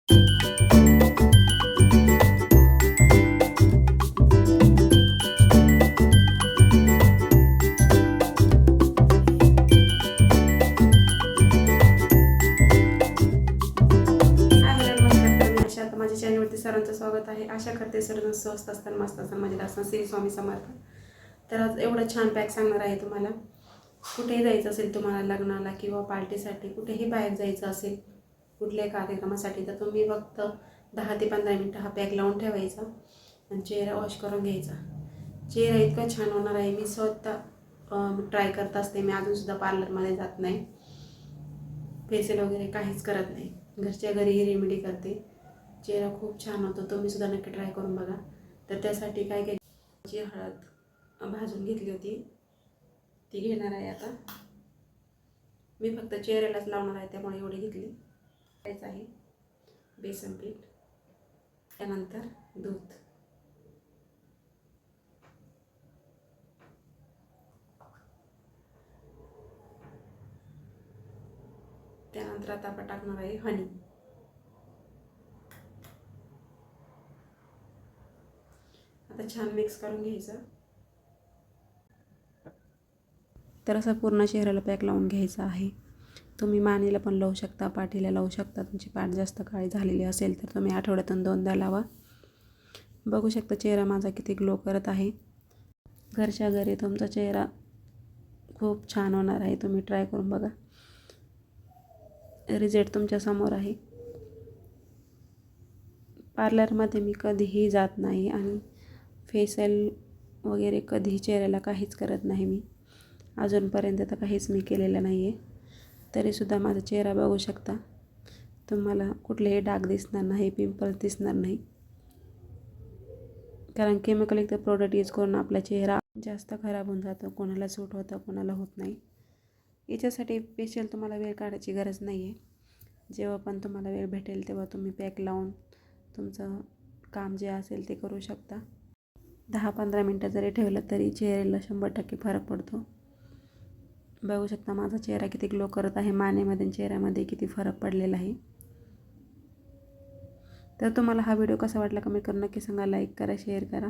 माझ्या चॅनलवरती सर्वांचं स्वागत आहे. आशा करते सर्व स्वस्त असताना मस्त असताना मजेत असताना श्री स्वामी समर्थ. तर आज एवढं छान पॅक सांगणार आहे तुम्हाला. कुठेही जायचं असेल तुम्हाला लग्नाला किंवा पार्टीसाठी, कुठेही बाहेर जायचं असेल कुठल्याही कार्यक्रमासाठी, तर तुम्ही फक्त 10 ते 15 मिनटं हा पॅक लावून ठेवायचा आणि चेहरा वॉश करून घ्यायचा. चेहरा इतका छान होणार आहे. मी स्वतः ट्राय करत असते. मी अजूनसुद्धा पार्लरमध्ये जात नाही, फेशियल वगैरे काहीच करत नाही, घरच्या घरी ही रेमेडी करते. चेहरा खूप छान होतो. तुम्ही सुद्धा नक्की ट्राय करून बघा. तर त्यासाठी काय घ्यायची, हळद भाजून घेतली होती ती घेणार आहे. आता मी फक्त चेहऱ्यालाच लावणार आहे त्यामुळे एवढी घेतली. घ्यायचं आहे बेसन पीठ, त्यानंतर दूध, त्यानंतर आता आपण टाकणार आहे हनी. आता छान मिक्स करून घ्यायचं. तर असा पूर्ण चेहऱ्याला पॅक लावून घ्यायचा आहे. तुम्ही मानेला पण लावू शकता, पाठीला लावू शकता. तुमची पाठ जास्त काळी झालेली असेल तर तुम्ही आठवड्यातून 2दा लावा. बघू शकता चेहरा माझा किती ग्लो करत आहे. घरच्या घरी तुमचा चेहरा खूप छान होणार आहे. तुम्ही ट्राय करून बघा. रिझल्ट तुमच्या समोर आहे. पार्लरमध्ये मी कधीही जात नाही आणि फेशियल वगैरे कधीही चेहऱ्याला काहीच करत नाही. मी अजूनपर्यंत तर काहीच मी केलेलं नाही आहे. तरीसुद्धा माझा चेहरा बघू शकता. तुम्हाला कुठलेही डाग दिसणार नाही, पिंपल्स दिसणार नाही, कारण केमिकलयुक्त प्रोडक्ट यूज करून आपला चेहरा जास्त खराब होऊन जातो. कोणाला सूट होतं, कोणाला होत नाही. याच्यासाठी स्पेशल तुम्हाला वेळ काढायची गरज नाही आहे. जेव्हा पण तुम्हाला वेळ भेटेल तेव्हा तुम्ही पॅक लावून तुमचं काम जे असेल ते करू शकता. 10-15 मिनटं जरी ठेवलं तरी चेहऱ्याला 100% फरक पडतो. बघू शकता माझा चेहरा किती ग्लो करत आहे. मानेमध्ये चेहऱ्यामध्ये किती फरक पडलेला आहे. तर तुम्हाला हा व्हिडिओ कसा वाटला कमेंट करून नक्की सांगा. लाईक करा, शेअर करा.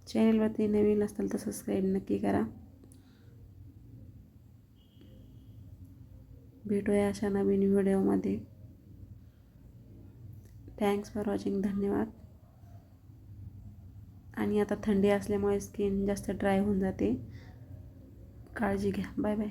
चॅनलवरती नवीन असाल तर सबस्क्राईब नक्की करा. भेटूया अशा नवीन व्हिडिओमध्ये. Thanks for watching. धन्यवाद. आणि आता थंडी असल्यामुळे स्किन जास्त ड्राय होऊन जाते. काळजी घ्या. Bye bye.